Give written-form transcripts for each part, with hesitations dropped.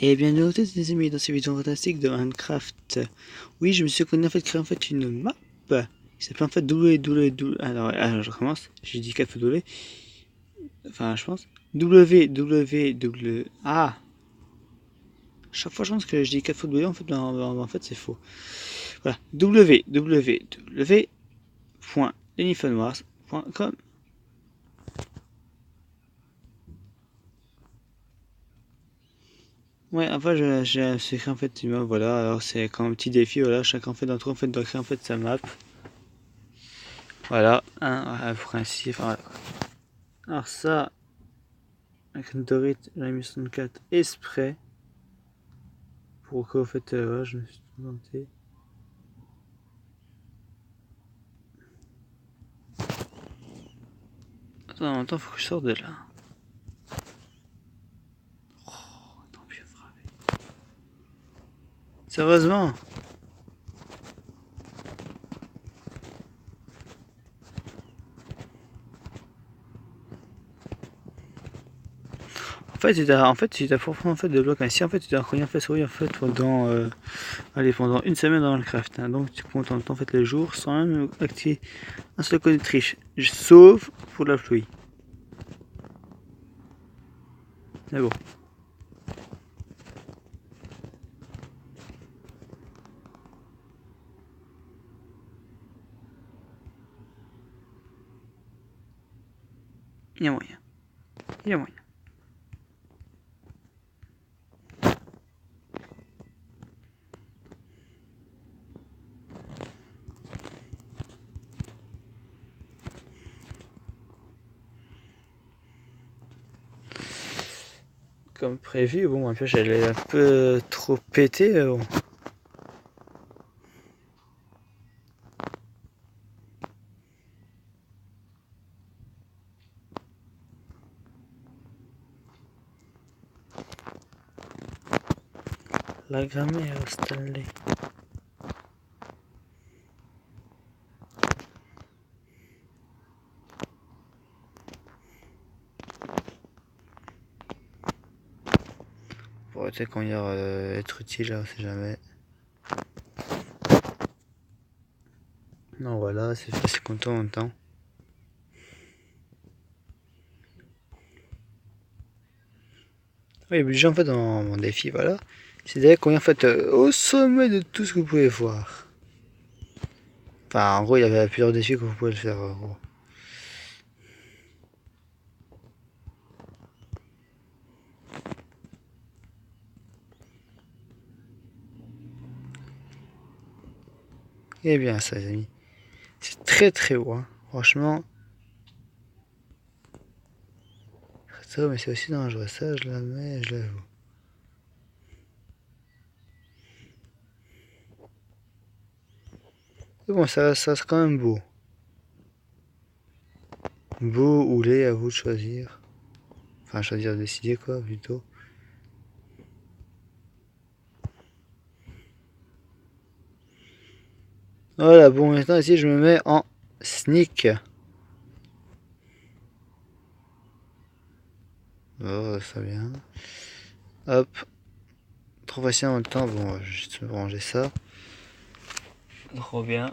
Et bien noté des amis dans cette vidéo fantastique de Minecraft. Oui, je me suis connu en fait créer en fait une map qui s'appelle en fait www. Alors je recommence. J'ai dit 4 fois W. Enfin je pense www. Ah. Chaque fois je pense que je dis 4 fois W en fait c'est faux. Voilà www.lennyfunwars.com. Ouais, enfin, j'ai créé en fait une map, voilà. Alors, c'est comme un petit défi, voilà. Chacun en fait d'entre eux en fait doit créer en fait sa map. Voilà, pour ainsi, enfin, voilà. Alors, ça, avec une dorite, j'avais mis 64 exprès. Pour que, en fait, voilà, je me suis planté. Attends, en même temps, faut que je sorte de là. Oh, tant pis, frappé. Sérieusement? En fait, tu t'as profond en fait de blocs ainsi. En fait, tu t'as rien fait souris en fait pendant une semaine dans Minecraft. Hein. Donc, tu comptes en temps en fait les jours sans même activer un seul code de triche, sauf pour la pluie. Mais bon. Il y a moyen. Il y a moyen. Comme prévu, bon, puis j'allais un peu trop péter. Bon. La grammaire, Stanley. Pourrait peut-être qu'on ira être utile, on sait jamais. Non, voilà, c'est content en même temps. Oui, le budget en fait dans mon défi, voilà. C'est d'ailleurs qu'on est en fait au sommet de tout ce que vous pouvez voir. Enfin, en gros, il y avait plusieurs défis que vous pouvez le faire. En gros. Eh bien, ça, les amis. C'est très très haut, hein. Franchement. C'est vrai, mais c'est aussi dangereux. Ça, je l'admets, je l'avoue. Mais bon, ça reste quand même beau. Beau ou laid, à vous de choisir. Enfin, choisir, décider quoi, plutôt. Voilà, bon, maintenant ici, je me mets en sneak. Oh, ça vient. Hop. Trop facile en même temps. Bon, je vais juste ranger ça. Trop bien.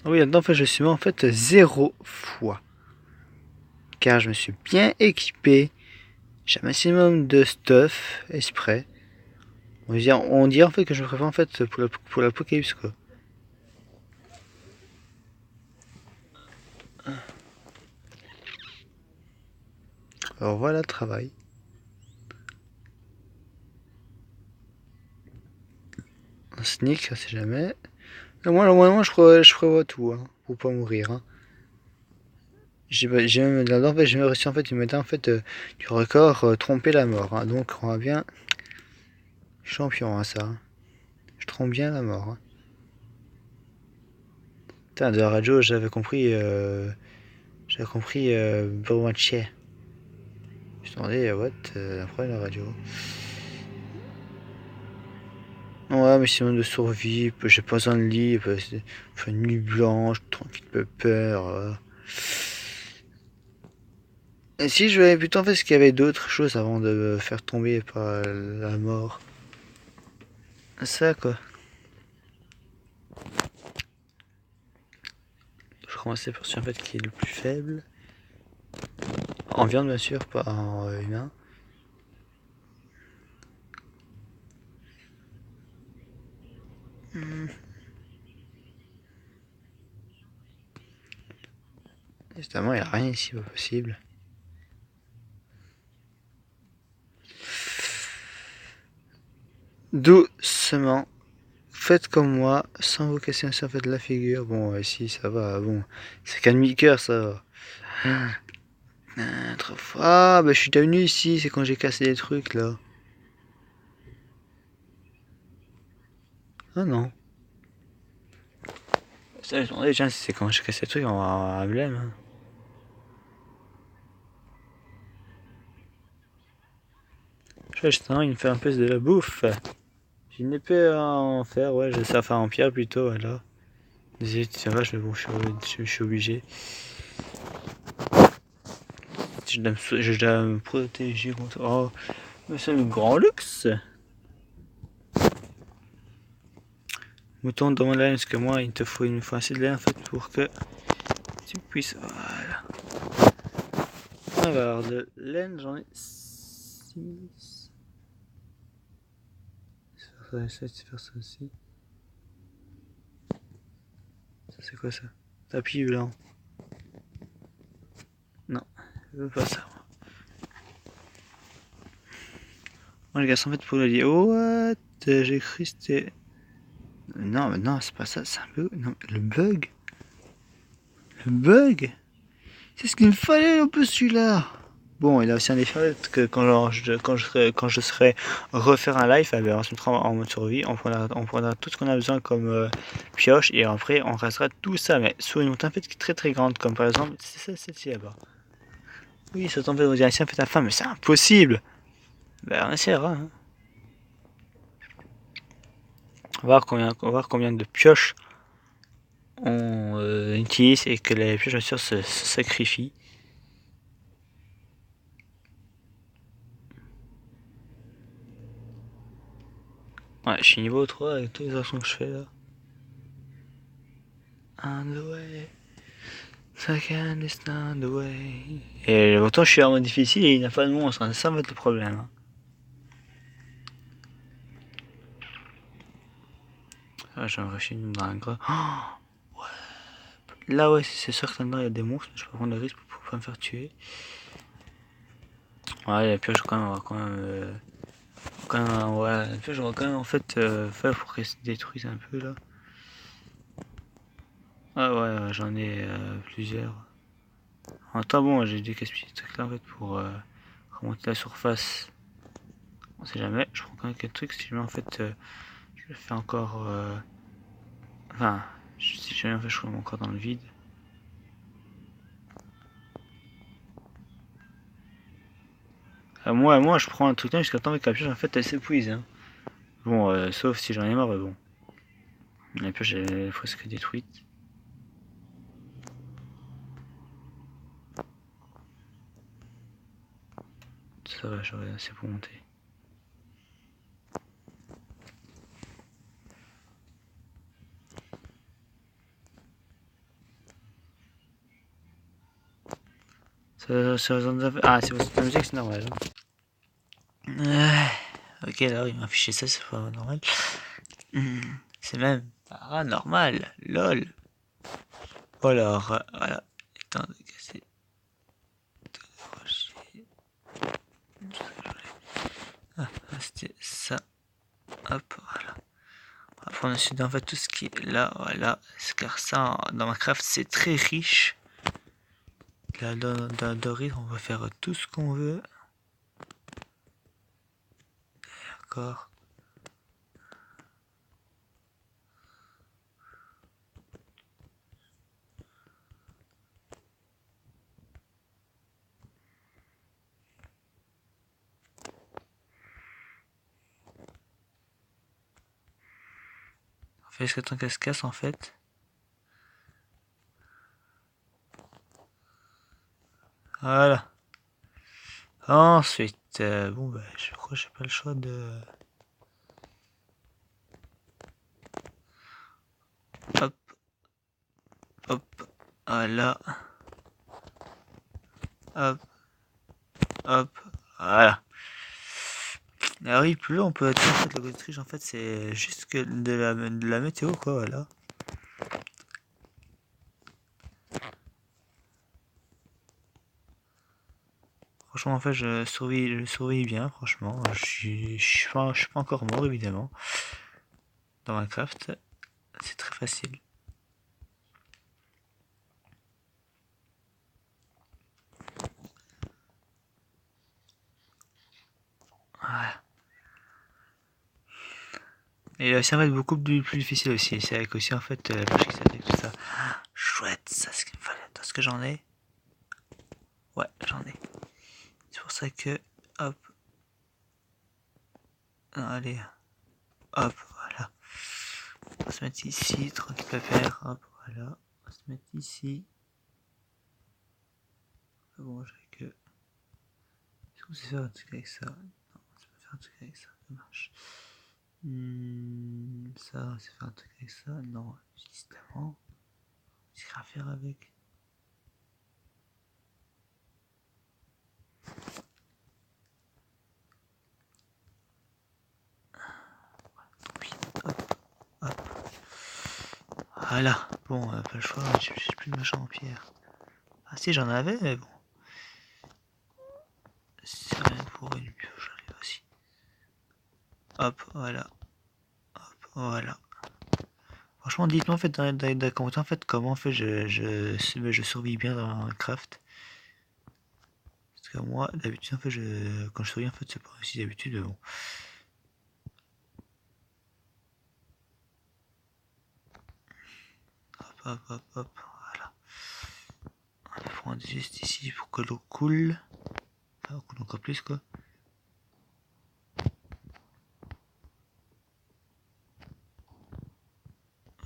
Ah oui, maintenant, en fait, je suis mort en fait 0 fois. Car je me suis bien équipé. J'ai un maximum de stuff exprès. On dirait en fait que je me prépare en fait pour l'apocalypse quoi. Alors voilà le travail. Un sneak, ça c'est jamais. Moi je prévois tout hein, pour pas mourir. Hein. J'ai même là-dedans, en fait, j'ai même réussi en fait une médaille en fait du record tromper la mort. Hein. Donc on va bien champion hein, ça. Hein. Je trompe bien la mort. Hein. Putain, de la radio j'avais compris Burwanche. Je me demandais what, après la radio. Ouais, mais sinon de survie, j'ai pas besoin de lit, enfin, une nuit blanche, tranquille, peur. Et si je voulais plutôt en fait ce qu'il y avait d'autres choses avant de me faire tomber par la mort. Ça quoi. Je commençais par celui en fait qui est le plus faible. En viande bien sûr, pas en humain. Évidemment, il n'y a rien ici pas possible. Doucement. Faites comme moi, sans vous casser un fait de la figure. Bon, ici ça va, bon. C'est qu'un demi-cœur, ça va. Trop fort. Ah, bah je suis déjà venu ici, c'est quand j'ai cassé des trucs là. Ah non. Ça, je demandais déjà si c'est quand j'ai cassé des trucs en blême. Hein. Justement, il me fait un peu de la bouffe. J'ai une épée en fer, ouais, je sais, enfin en pierre plutôt, voilà. Désolé, c'est vache, mais bon, je suis obligé. Je dois me protéger contre. Oh, mais c'est le grand luxe! Mouton, demande la laine, parce que moi, il me faut assez de laine en fait pour que tu puisses. Voilà. Alors, de laine, j'en ai 6. Faire ça, faire ça aussi. Ça, c'est quoi ça? Tapis blanc. Non, je veux pas ça. Moi, les gars, en fait, pour le lier. What? J'ai cru que c'était. Non, mais non, c'est pas ça, c'est un bug. Non, le bug? Le bug? C'est ce qu'il me fallait un peu celui-là. Bon, il a aussi un effet que quand je serai refaire un live, eh bien, on se mettra en mode survie, on prendra tout ce qu'on a besoin comme pioche et après on restera tout ça, mais sur une montagne en fait très très grande, comme par exemple, c'est ça, celle-ci là-bas. Oui, ça tombe en direction en fait ta femme, mais c'est impossible. Ben on essaiera. Hein. On va voir combien de pioches on utilise et que les pioches bien sûr se sacrifient. Ouais, je suis niveau 3 avec toutes les actions que je fais là. On the way. Second is not the way. Et autant je suis en mode difficile et il n'y a pas de monstre, hein. Ça va être le problème. Hein. Ah, j'aimerais finir dans un gras. Oh, ouais. Là, ouais, c'est sûr que là-dedans il y a des monstres, mais je peux prendre le risque pour pas me faire tuer. Ouais, la pioche, quand même, on va quand même. Ouais, la pioche, on va quand même en fait faire pour qu'elle se détruise un peu là. Ah ouais, j'en ai plusieurs. En temps bon, j'ai des casse-pieds trucs là en fait pour remonter la surface. On sait jamais, je prends quand même quelques trucs si jamais en fait je le fais encore. Enfin, si jamais en fait je suis encore dans le vide. Moi je prends un truc là jusqu'à temps que la pioche en fait elle s'épuise. Hein. Bon, sauf si j'en ai marre, bon. La pioche elle est presque détruite. Ça va, j'aurai assez pour monter. Ah, c'est votre musique, c'est normal. Ok, là, il m'a affiché ça, c'est pas normal. C'est même paranormal, lol. Ou alors, voilà. Étant de casser. Ah, c'était ça. Hop, voilà. On va prendre ensuite en fait tout ce qui est là, voilà. Car ça, dans Minecraft, c'est très riche. Là, dans Doris, on va faire tout ce qu'on veut. D'accord. On fait jusqu'à temps qu'elle se casse en fait. Voilà. Ensuite, bon bah je crois que j'ai pas le choix de... Hop, hop, voilà. Hop, hop, voilà. Alors oui, plus on peut être en fait l'Autriche en fait c'est juste que de la météo quoi, voilà. Franchement en fait je survis bien franchement. Je suis pas encore mort évidemment. Dans Minecraft, c'est très facile. Voilà. Et ça va être beaucoup plus difficile aussi. C'est avec aussi en fait la vache qui s'attaque tout ça. Chouette, ça ce qu'il me fallait. Est-ce que j'en ai? Ouais, j'en ai. C'est pour ça que hop. Non, allez. Hop, voilà. On va se mettre ici, tranquille pépère. Hop, voilà. On va se mettre ici. Bon, j'ai que. Est-ce qu'on sait faire un truc avec ça? Non, on sait pas faire un truc avec ça. Ça marche. Ça, on sait faire un truc avec ça? Non, justement. Qu'est-ce qu'il y a à faire avec? Oui, hop, hop. Voilà. Bon, pas le choix, j'ai plus de machin en pierre. Ah si, j'en avais, mais bon. C'est rien pour une pioche, j'arrive aussi. Hop, voilà. Hop, voilà. Franchement, dites-moi en fait dans les commentaires en fait comment en fait je survis bien dans Minecraft. Parce que moi, d'habitude en fait quand je survis en fait c'est pas aussi d'habitude, bon. Hop, hop, hop, hop, voilà. On va prendre juste ici pour que l'eau coule. Enfin, coule encore plus quoi.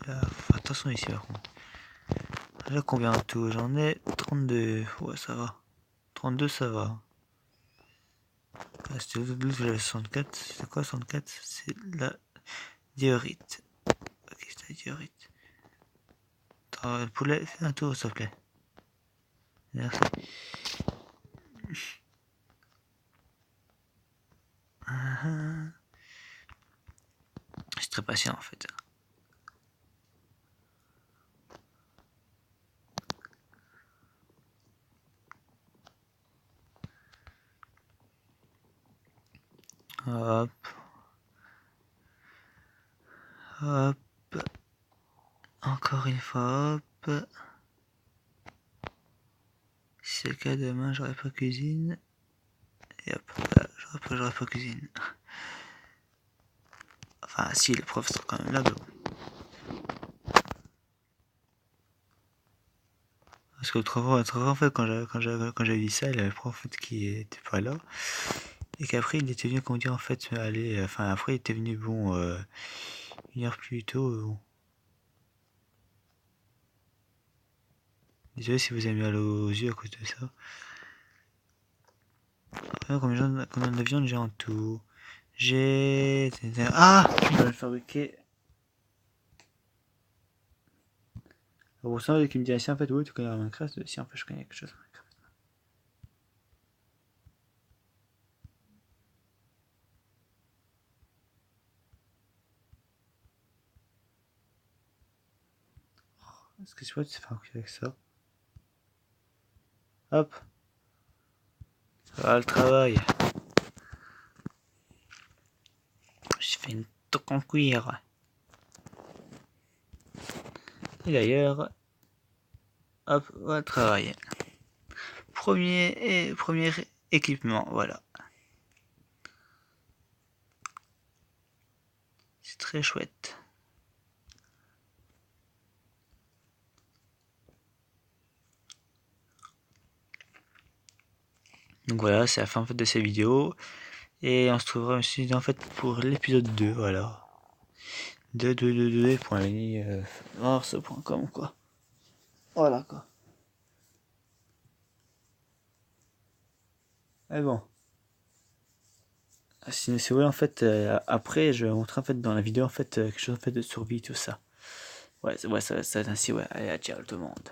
Là, attention ici par contre. Là combien en tout? J'en ai 32. Ouais ça va. 32 ça va. Ah, c'était l'autre que j'avais 64. C'est quoi 64? C'est la diorite. Ok, c'est la diorite. Attends, le poulet, fais un tour s'il te plaît. Merci. Je suis très patient en fait. Hop. Hop. Encore une fois, hop. Si c'est le cas, demain j'aurai pas cuisine. Et hop, là, j'aurai pas cuisine. Enfin, si, le prof sera quand même là, mais bon. Parce que l'autre fois, en fait, quand j'avais dit ça, il y avait le prof en fait, qui était pas là. Et qu'après, il était venu, comment dire, en fait, aller. Enfin, après, il était venu, bon, une heure plus tôt. Bon. Désolé si vous avez mal aux yeux à cause de ça. Après, combien de viande j'ai en tout? J'ai. Ah! Je vais le fabriquer. Bon, ça, qui me dit si en fait, oui, tu connais Minecraft, si en fait, je connais quelque chose. Est-ce que tu vois, tu sais faire un coup avec ça? Hop. Voilà le travail. J'ai fait une toque en cuir. Et d'ailleurs, hop, voilà le travail. Premier équipement, voilà. C'est très chouette. Donc voilà, c'est la fin en fait, de cette vidéo. Et on se retrouvera aussi en fait pour l'épisode 2, voilà. www.lenny.ars.com quoi. Voilà quoi. Mais bon. C'est vrai en fait, après je vais montrer en fait dans la vidéo en fait quelque chose en fait de survie tout ça. Ouais, ça va être ainsi, ouais. Allez, ciao tout le monde.